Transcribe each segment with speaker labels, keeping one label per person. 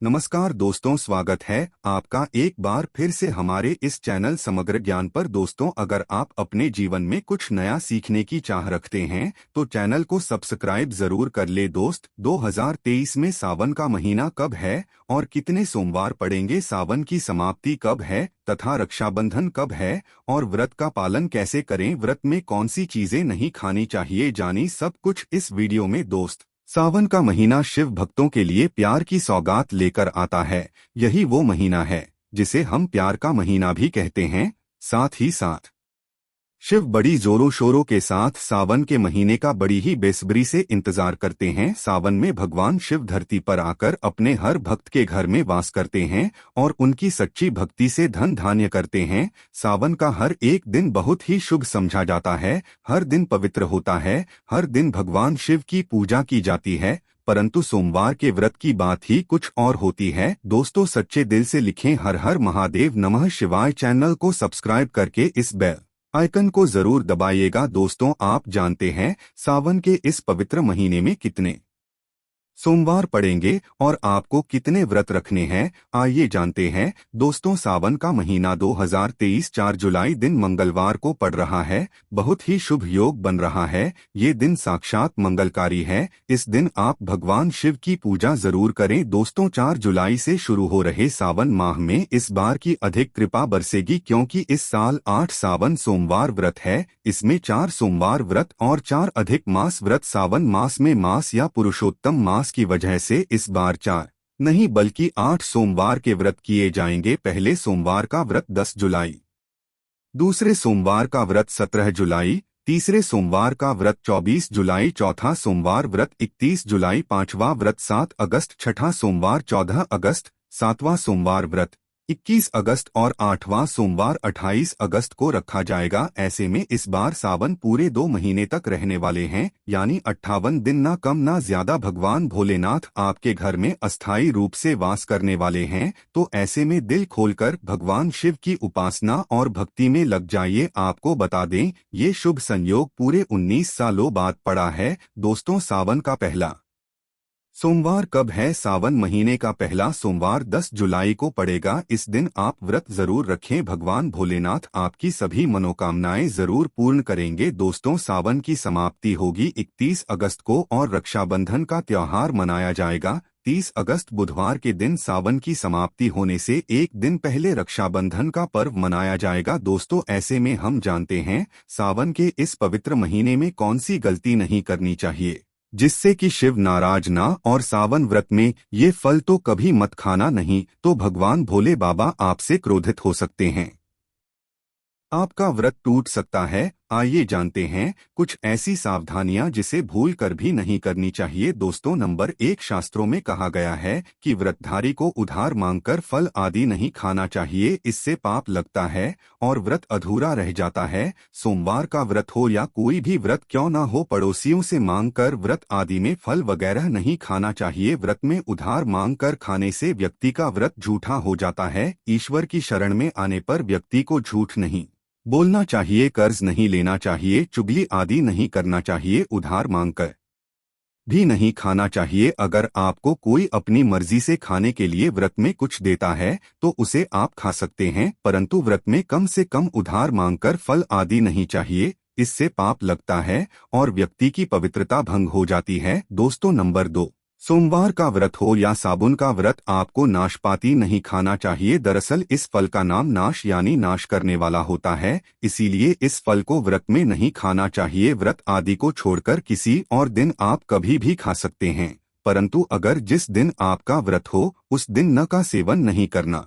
Speaker 1: नमस्कार दोस्तों, स्वागत है आपका एक बार फिर से हमारे इस चैनल समग्र ज्ञान पर। दोस्तों, अगर आप अपने जीवन में कुछ नया सीखने की चाह रखते हैं तो चैनल को सब्सक्राइब जरूर कर ले। दोस्त, 2023 में सावन का महीना कब है और कितने सोमवार पड़ेंगे, सावन की समाप्ति कब है तथा रक्षाबंधन कब है और व्रत का पालन कैसे करें, व्रत में कौन सी चीजें नहीं खानी चाहिए, जानी सब कुछ इस वीडियो में। दोस्त, सावन का महीना शिव भक्तों के लिए प्यार की सौगात लेकर आता है। यही वो महीना है जिसे हम प्यार का महीना भी कहते हैं। साथ ही साथ शिव बड़ी जोरों शोरों के साथ सावन के महीने का बड़ी ही बेसब्री से इंतजार करते हैं। सावन में भगवान शिव धरती पर आकर अपने हर भक्त के घर में वास करते हैं और उनकी सच्ची भक्ति से धन धान्य करते हैं। सावन का हर एक दिन बहुत ही शुभ समझा जाता है, हर दिन पवित्र होता है, हर दिन भगवान शिव की पूजा की जाती है। परंतु सोमवार के व्रत की बात ही कुछ और होती है। दोस्तों, सच्चे दिल से लिखें हर हर महादेव नमः शिवाय। चैनल को सब्सक्राइब करके इस बेल आइकन को जरूर दबाइएगा। दोस्तों, आप जानते हैं सावन के इस पवित्र महीने में कितने सोमवार पड़ेंगे और आपको कितने व्रत रखने हैं, आइए जानते हैं। दोस्तों, सावन का महीना 2023 4 जुलाई दिन मंगलवार को पड़ रहा है। बहुत ही शुभ योग बन रहा है। ये दिन साक्षात मंगलकारी है। इस दिन आप भगवान शिव की पूजा जरूर करें। दोस्तों, 4 जुलाई से शुरू हो रहे सावन माह में इस बार की अधिक कृपा बरसेगी, क्योंकि इस साल 8 सावन सोमवार व्रत है। इसमें 4 सोमवार व्रत और 4 अधिक मास व्रत। सावन मास में मास या पुरुषोत्तम मास की वजह से इस बार 4 नहीं बल्कि 8 सोमवार के व्रत किए जाएंगे। पहले सोमवार का व्रत 10 जुलाई, दूसरे सोमवार का व्रत 17 जुलाई, तीसरे सोमवार का व्रत 24 जुलाई, चौथा सोमवार व्रत 31 जुलाई, पांचवा व्रत 7 अगस्त, छठा सोमवार 14 अगस्त, सातवां सोमवार व्रत 21 अगस्त और 8वां सोमवार 28 अगस्त को रखा जाएगा। ऐसे में इस बार सावन पूरे 2 महीने तक रहने वाले हैं, यानी 58 दिन, ना कम ना ज्यादा। भगवान भोलेनाथ आपके घर में अस्थायी रूप से वास करने वाले हैं, तो ऐसे में दिल खोलकर भगवान शिव की उपासना और भक्ति में लग जाइए। आपको बता दें, ये शुभ संयोग पूरे 19 सालों बाद पड़ा है। दोस्तों, सावन का पहला सोमवार कब है? सावन महीने का पहला सोमवार 10 जुलाई को पड़ेगा। इस दिन आप व्रत जरूर रखें, भगवान भोलेनाथ आपकी सभी मनोकामनाएं जरूर पूर्ण करेंगे। दोस्तों, सावन की समाप्ति होगी 31 अगस्त को और रक्षाबंधन का त्योहार मनाया जाएगा 30 अगस्त बुधवार के दिन। सावन की समाप्ति होने से एक दिन पहले रक्षाबंधन का पर्व मनाया जाएगा। दोस्तों, ऐसे में हम जानते हैं सावन के इस पवित्र महीने में कौन सी गलती नहीं करनी चाहिए जिससे कि शिव नाराज ना, और सावन व्रत में ये फल तो कभी मत खाना, नहीं तो भगवान भोले बाबा आपसे क्रोधित हो सकते हैं, आपका व्रत टूट सकता है। आइए जानते हैं कुछ ऐसी सावधानियां जिसे भूल कर भी नहीं करनी चाहिए। दोस्तों, नंबर 1, शास्त्रों में कहा गया है कि व्रतधारी को उधार मांगकर फल आदि नहीं खाना चाहिए, इससे पाप लगता है और व्रत अधूरा रह जाता है। सोमवार का व्रत हो या कोई भी व्रत क्यों ना हो, पड़ोसियों से मांगकर व्रत आदि में फल वगैरह नहीं खाना चाहिए। व्रत में उधार मांगकर खाने से व्यक्ति का व्रत झूठा हो जाता है। ईश्वर की शरण में आने पर व्यक्ति को झूठ नहीं बोलना चाहिए, कर्ज नहीं लेना चाहिए, चुगली आदि नहीं करना चाहिए, उधार मांगकर भी नहीं खाना चाहिए। अगर आपको कोई अपनी मर्जी से खाने के लिए व्रत में कुछ देता है तो उसे आप खा सकते हैं, परंतु व्रत में कम से कम उधार मांगकर फल आदि नहीं चाहिए, इससे पाप लगता है और व्यक्ति की पवित्रता भंग हो जाती है। दोस्तों, नंबर 2, सोमवार का व्रत हो या साबुन का व्रत, आपको नाशपाती नहीं खाना चाहिए। दरअसल इस फल का नाम नाश यानी नाश करने वाला होता है, इसीलिए इस फल को व्रत में नहीं खाना चाहिए। व्रत आदि को छोड़कर किसी और दिन आप कभी भी खा सकते हैं, परंतु अगर जिस दिन आपका व्रत हो उस दिन न का सेवन नहीं करना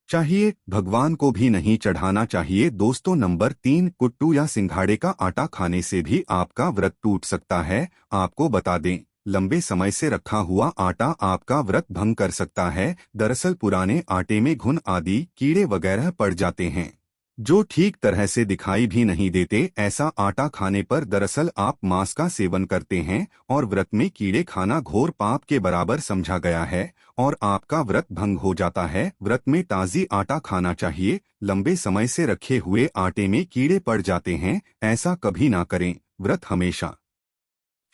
Speaker 1: चाहिए, भगवान को भी नहीं चढ़ाना चाहिए। दोस्तों, नंबर 3, कुट्टू या सिंघाड़े का आटा खाने से भी आपका व्रत टूट सकता है। आपको बता दें, लंबे समय से रखा हुआ आटा आपका व्रत भंग कर सकता है। दरअसल पुराने आटे में घुन आदि कीड़े वगैरह पड़ जाते हैं जो ठीक तरह से दिखाई भी नहीं देते। ऐसा आटा खाने पर दरअसल आप मांस का सेवन करते हैं और व्रत में कीड़े खाना घोर पाप के बराबर समझा गया है और आपका व्रत भंग हो जाता है। व्रत में ताजी आटा खाना चाहिए। लंबे समय से रखे हुए आटे में कीड़े पड़ जाते हैं, ऐसा कभी ना करें। व्रत हमेशा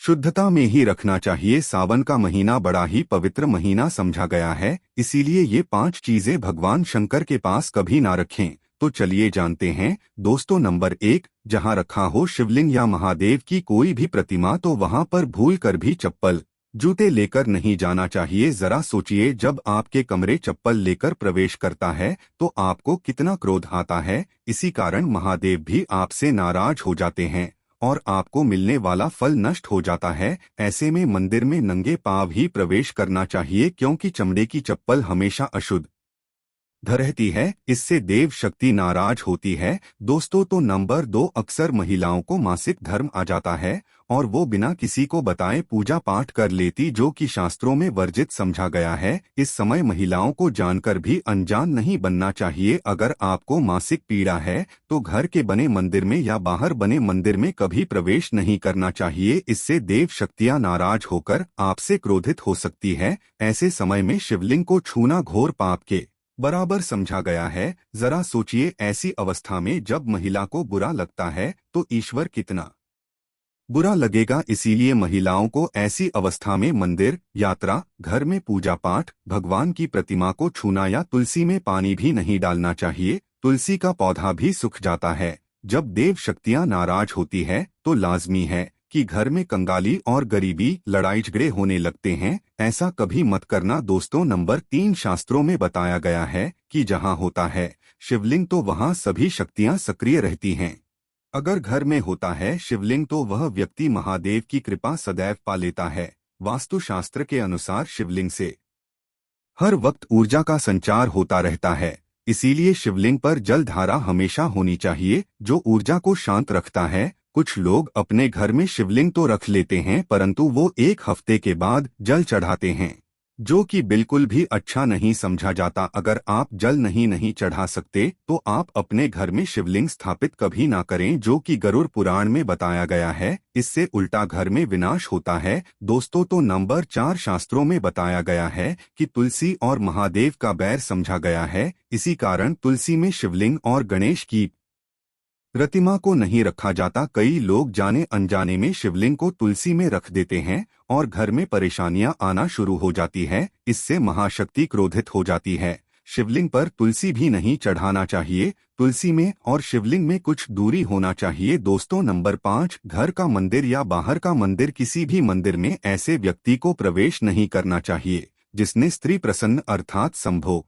Speaker 1: शुद्धता में ही रखना चाहिए। सावन का महीना बड़ा ही पवित्र महीना समझा गया है, इसीलिए ये 5 चीजें भगवान शंकर के पास कभी ना रखें। तो चलिए जानते हैं दोस्तों। नंबर 1, जहां रखा हो शिवलिंग या महादेव की कोई भी प्रतिमा तो वहां पर भूल कर भी चप्पल जूते लेकर नहीं जाना चाहिए। जरा सोचिए, जब आपके कमरे चप्पल लेकर प्रवेश करता है तो आपको कितना क्रोध आता है। इसी कारण महादेव भी आपसे नाराज हो जाते हैं और आपको मिलने वाला फल नष्ट हो जाता है। ऐसे में मंदिर में नंगे पांव ही प्रवेश करना चाहिए, क्योंकि चमड़े की चप्पल हमेशा अशुद्ध रहती है, इससे देव शक्ति नाराज होती है। दोस्तों तो नंबर 2, अक्सर महिलाओं को मासिक धर्म आ जाता है और वो बिना किसी को बताए पूजा पाठ कर लेती, जो कि शास्त्रों में वर्जित समझा गया है। इस समय महिलाओं को जानकर भी अनजान नहीं बनना चाहिए। अगर आपको मासिक पीड़ा है तो घर के बने मंदिर में या बाहर बने मंदिर में कभी प्रवेश नहीं करना चाहिए, इससे देव शक्तियां नाराज होकर आपसे क्रोधित हो सकती है। ऐसे समय में शिवलिंग को छूना घोर पाप के बराबर समझा गया है। जरा सोचिए, ऐसी अवस्था में जब महिला को बुरा लगता है तो ईश्वर कितना बुरा लगेगा। इसीलिए महिलाओं को ऐसी अवस्था में मंदिर, यात्रा, घर में पूजा पाठ, भगवान की प्रतिमा को छूना या तुलसी में पानी भी नहीं डालना चाहिए। तुलसी का पौधा भी सूख जाता है। जब देव शक्तियां नाराज होती है तो लाजमी है कि घर में कंगाली और गरीबी, लड़ाई झगड़े होने लगते हैं। ऐसा कभी मत करना। दोस्तों नंबर 3, शास्त्रों में बताया गया है कि जहां होता है शिवलिंग तो वहां सभी शक्तियां सक्रिय रहती हैं। अगर घर में होता है शिवलिंग तो वह व्यक्ति महादेव की कृपा सदैव पा लेता है। वास्तुशास्त्र के अनुसार शिवलिंग से हर वक्त ऊर्जा का संचार होता रहता है, इसीलिए शिवलिंग पर जल धारा हमेशा होनी चाहिए, जो ऊर्जा को शांत रखता है। कुछ लोग अपने घर में शिवलिंग तो रख लेते हैं, परंतु वो 1 हफ्ते के बाद जल चढ़ाते हैं, जो कि बिल्कुल भी अच्छा नहीं समझा जाता। अगर आप जल नहीं चढ़ा सकते तो आप अपने घर में शिवलिंग स्थापित कभी ना करें, जो कि गरुड़ पुराण में बताया गया है। इससे उल्टा घर में विनाश होता है। दोस्तों तो नंबर 4, शास्त्रों में बताया गया है कि तुलसी और महादेव का बैर समझा गया है। इसी कारण तुलसी में शिवलिंग और गणेश की प्रतिमा को नहीं रखा जाता। कई लोग जाने अनजाने में शिवलिंग को तुलसी में रख देते हैं और घर में परेशानियां आना शुरू हो जाती है। इससे महाशक्ति क्रोधित हो जाती है। शिवलिंग पर तुलसी भी नहीं चढ़ाना चाहिए। तुलसी में और शिवलिंग में कुछ दूरी होना चाहिए। दोस्तों नंबर 5, घर का मंदिर या बाहर का मंदिर, किसी भी मंदिर में ऐसे व्यक्ति को प्रवेश नहीं करना चाहिए जिसने स्त्री प्रसन्न अर्थात संभोग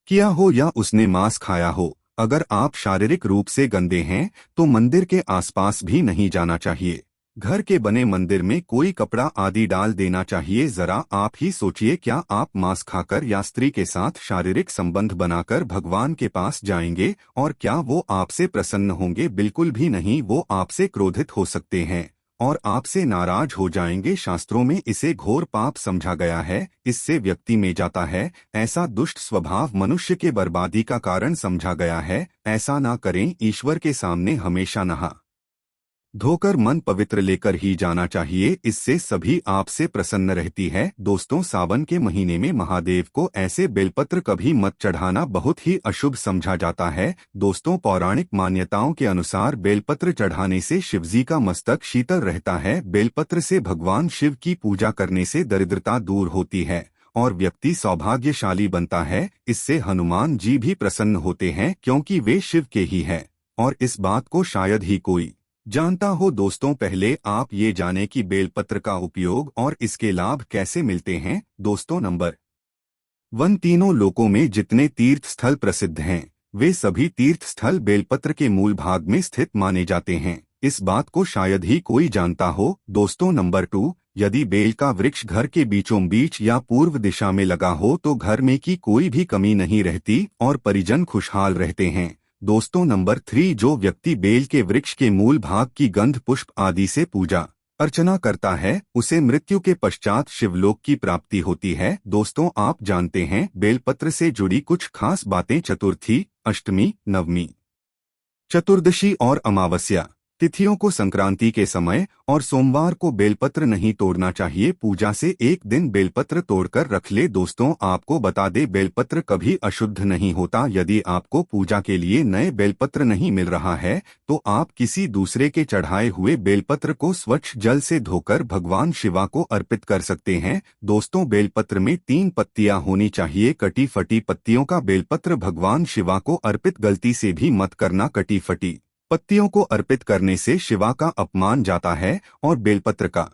Speaker 1: किया हो या उसने मांस खाया हो। अगर आप शारीरिक रूप से गंदे हैं तो मंदिर के आसपास भी नहीं जाना चाहिए। घर के बने मंदिर में कोई कपड़ा आदि डाल देना चाहिए। जरा आप ही सोचिए, क्या आप मांस खाकर या स्त्री के साथ शारीरिक संबंध बनाकर भगवान के पास जाएंगे और क्या वो आपसे प्रसन्न होंगे? बिल्कुल भी नहीं, वो आपसे क्रोधित हो सकते हैं और आपसे नाराज हो जाएंगे। शास्त्रों में इसे घोर पाप समझा गया है। इससे व्यक्ति में जाता है। ऐसा दुष्ट स्वभाव मनुष्य के बर्बादी का कारण समझा गया है। ऐसा ना करें। ईश्वर के सामने हमेशा नहा धोकर मन पवित्र लेकर ही जाना चाहिए, इससे सभी आपसे प्रसन्न रहती है। दोस्तों सावन के महीने में महादेव को ऐसे बेलपत्र कभी मत चढ़ाना, बहुत ही अशुभ समझा जाता है। दोस्तों पौराणिक मान्यताओं के अनुसार बेलपत्र चढ़ाने से शिवजी का मस्तक शीतल रहता है। बेलपत्र से भगवान शिव की पूजा करने से दरिद्रता दूर होती है और व्यक्ति सौभाग्यशाली बनता है। इससे हनुमान जी भी प्रसन्न होते हैं, क्योंकि वे शिव के ही हैं और इस बात को शायद ही कोई जानता हो। दोस्तों पहले आप ये जाने कि बेलपत्र का उपयोग और इसके लाभ कैसे मिलते हैं। दोस्तों नंबर 1, तीनों लोकों में जितने तीर्थ स्थल प्रसिद्ध हैं वे सभी तीर्थ स्थल बेलपत्र के मूल भाग में स्थित माने जाते हैं। इस बात को शायद ही कोई जानता हो। दोस्तों नंबर 2, यदि बेल का वृक्ष घर के बीचों बीच या पूर्व दिशा में लगा हो तो घर में की कोई भी कमी नहीं रहती और परिजन खुशहाल रहते हैं। दोस्तों नंबर 3, जो व्यक्ति बेल के वृक्ष के मूल भाग की गंध पुष्प आदि से पूजा अर्चना करता है उसे मृत्यु के पश्चात शिवलोक की प्राप्ति होती है। दोस्तों आप जानते हैं बेलपत्र से जुड़ी कुछ खास बातें। चतुर्थी, अष्टमी, नवमी, चतुर्दशी और अमावस्या तिथियों को संक्रांति के समय और सोमवार को बेलपत्र नहीं तोड़ना चाहिए। पूजा से एक दिन बेलपत्र तोड़कर रख ले। दोस्तों, आपको बता दे, बेलपत्र कभी अशुद्ध नहीं होता। यदि आपको पूजा के लिए नए बेलपत्र नहीं मिल रहा है तो आप किसी दूसरे के चढ़ाए हुए बेलपत्र को स्वच्छ जल से धोकर भगवान शिवा को अर्पित कर सकते हैं। दोस्तों, बेलपत्र में 3 पत्तियां होनी चाहिए। कटी फटी पत्तियों का बेलपत्र भगवान शिवा को अर्पित गलती से भी मत करना। कटी फटी पत्तियों को अर्पित करने से शिवा का अपमान जाता है और बेलपत्र का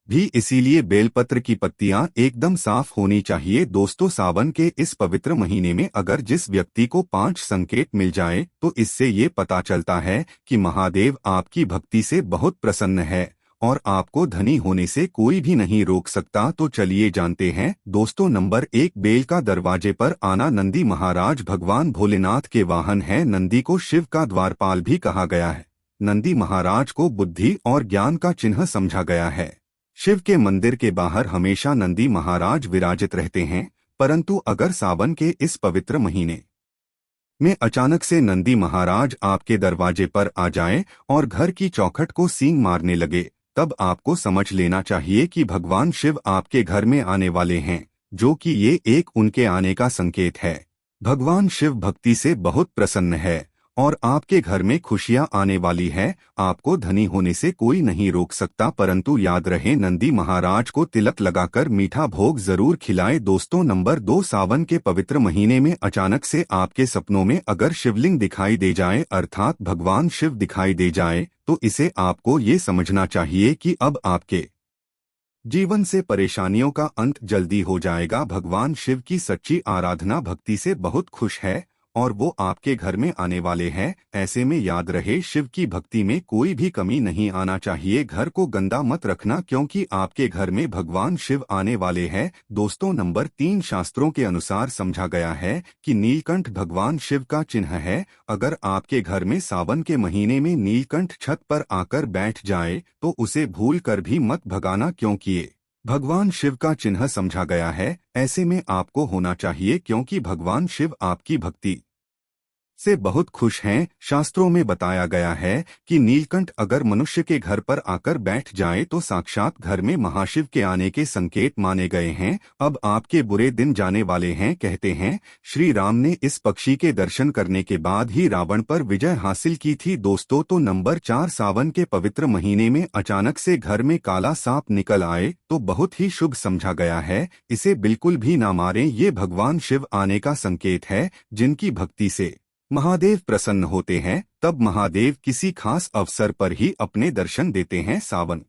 Speaker 1: भी। इसीलिए बेलपत्र की पत्तियां एकदम साफ होनी चाहिए। दोस्तों, सावन के इस पवित्र महीने में अगर जिस व्यक्ति को 5 संकेत मिल जाए तो इससे ये पता चलता है कि महादेव आपकी भक्ति से बहुत प्रसन्न है और आपको धनी होने से कोई भी नहीं रोक सकता। तो चलिए जानते हैं। दोस्तों, नंबर 1, बेल का दरवाजे पर आना। नंदी महाराज भगवान भोलेनाथ के वाहन है। नंदी को शिव का द्वारपाल भी कहा गया है। नंदी महाराज को बुद्धि और ज्ञान का चिन्ह समझा गया है। शिव के मंदिर के बाहर हमेशा नंदी महाराज विराजित रहते हैं, परंतु अगर सावन के इस पवित्र महीने में अचानक से नंदी महाराज आपके दरवाजे पर आ जाएं और घर की चौखट को सींग मारने लगे, तब आपको समझ लेना चाहिए कि भगवान शिव आपके घर में आने वाले हैं, जो कि ये एक उनके आने का संकेत है। भगवान शिव भक्ति से बहुत प्रसन्न है और आपके घर में खुशियां आने वाली है। आपको धनी होने से कोई नहीं रोक सकता, परंतु याद रहे, नंदी महाराज को तिलक लगाकर मीठा भोग जरूर खिलाए। दोस्तों, नंबर 2, सावन के पवित्र महीने में अचानक से आपके सपनों में अगर शिवलिंग दिखाई दे जाए, अर्थात भगवान शिव दिखाई दे जाए, तो इसे आपको ये समझना चाहिए कि अब आपके जीवन से परेशानियों का अंत जल्दी हो जाएगा। भगवान शिव की सच्ची आराधना भक्ति से बहुत खुश है और वो आपके घर में आने वाले हैं। ऐसे में याद रहे, शिव की भक्ति में कोई भी कमी नहीं आना चाहिए। घर को गंदा मत रखना, क्योंकि आपके घर में भगवान शिव आने वाले हैं। दोस्तों, नंबर 3, शास्त्रों के अनुसार समझा गया है कि नीलकंठ भगवान शिव का चिन्ह है। अगर आपके घर में सावन के महीने में नीलकंठ छत पर आकर बैठ जाए तो उसे भूल कर भी मत भगाना, क्योंकि ये भगवान शिव का चिन्ह समझा गया है। ऐसे में आपको होना चाहिए, क्योंकि भगवान शिव आपकी भक्ति से बहुत खुश हैं। शास्त्रों में बताया गया है कि नीलकंठ अगर मनुष्य के घर पर आकर बैठ जाए तो साक्षात घर में महाशिव के आने के संकेत माने गए हैं। अब आपके बुरे दिन जाने वाले हैं। कहते हैं, श्री राम ने इस पक्षी के दर्शन करने के बाद ही रावण पर विजय हासिल की थी। दोस्तों, तो नंबर 4, सावन के पवित्र महीने में अचानक से घर में काला सांप निकल आए तो बहुत ही शुभ समझा गया है। इसे बिल्कुल भी ना मारें, ये भगवान शिव आने का संकेत है। जिनकी भक्ति से महादेव प्रसन्न होते हैं, तब महादेव किसी खास अवसर पर ही अपने दर्शन देते हैं। सावन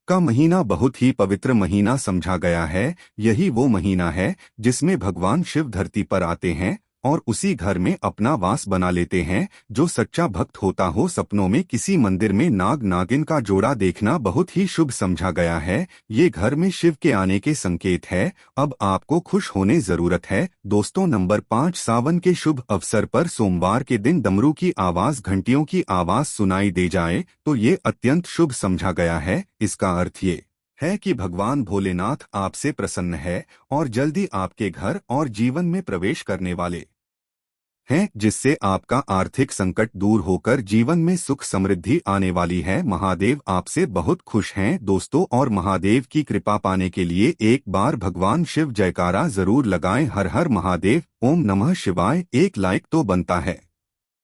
Speaker 1: का महीना बहुत ही पवित्र महीना समझा गया है। यही वो महीना है जिसमें भगवान शिव धरती पर आते हैं और उसी घर में अपना वास बना लेते हैं। जो सच्चा भक्त होता हो, सपनों में किसी मंदिर में नाग नागिन का जोड़ा देखना बहुत ही शुभ समझा गया है। ये घर में शिव के आने के संकेत है। अब आपको खुश होने जरूरत है। दोस्तों, नंबर 5, सावन के शुभ अवसर पर सोमवार के दिन डमरू की आवाज, घंटियों की आवाज सुनाई दे जाए तो ये अत्यंत शुभ समझा गया है। इसका अर्थ ये है कि भगवान भोलेनाथ आपसे प्रसन्न है और जल्दी आपके घर और जीवन में प्रवेश करने वाले हैं, जिससे आपका आर्थिक संकट दूर होकर जीवन में सुख समृद्धि आने वाली है। महादेव आपसे बहुत खुश हैं। दोस्तों, और महादेव की कृपा पाने के लिए एक बार भगवान शिव जयकारा जरूर लगाएं। हर हर महादेव, ओम नमः शिवाय। एक लाइक तो बनता है।